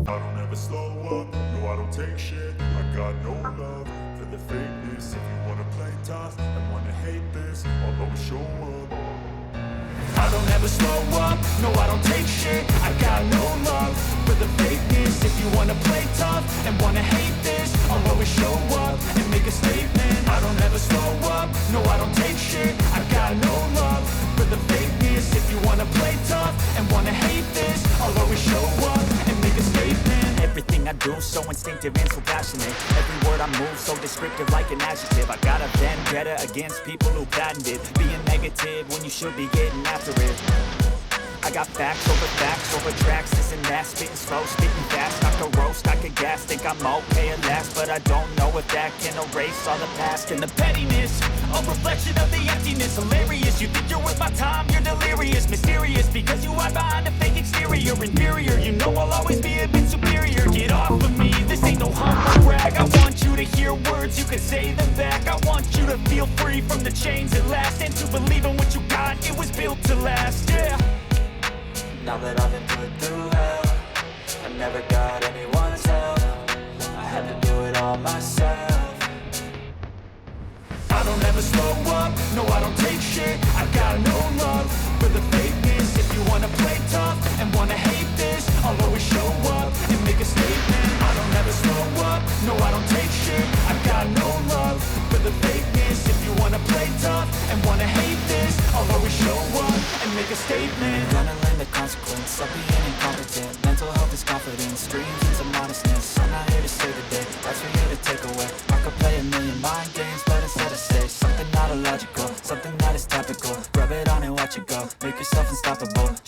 I don't ever slow up, no I don't take shit. I got no love for the fakeness. If you wanna play tough and wanna hate this, I'll always show up. I don't ever slow up, no I don't take shit. I got no love for the fakeness. If you wanna play tough and wanna hate this, I'll always show up and make a statement. I don't ever slow up, no I don't take shit. I got no love for the fakeness. If you wanna play tough and wanna hate this, I'll always show up and make a statement. Everything I do so instinctive and so passionate. Every word I move so descriptive like an adjective. I got a vendetta against people who patented being negative when you should be getting after it. I got facts over tracks, this and that, spitting slow, spitting fast, I could roast, I could gas, think I'm okay at last, but I don't know if that can erase all the past and the pettiness, a reflection of the emptiness, hilarious, you think you're worth my time, you're delirious, mysterious, because you hide behind a fake exterior, inferior, you know I'll always be a bit superior, get off of me, this ain't no humble brag, I want you to hear words, you can say them back, I want you to feel free from the chains at last, and to believe in what you got, it was built to last, yeah. Now that I've been put through hell, I never got anyone's help. I had to do it all myself. I don't ever slow up, no I don't take shit. I got no love for the fakeness. If you wanna play tough and wanna hate this, I'll always show up and make a statement. I don't ever slow up, no I don't take shit. I got no love for the fakeness. If you wanna play tough and wanna hate this, I'll always show up and make a statement. Gonna learn the consequence of being incompetent. Mental health is confidence, dreams into modestness. I'm not here to save the day, that's for you to take away. I could play a million mind games, but instead I say something not illogical, something that is topical. Rub it on and watch it go, make yourself unstoppable.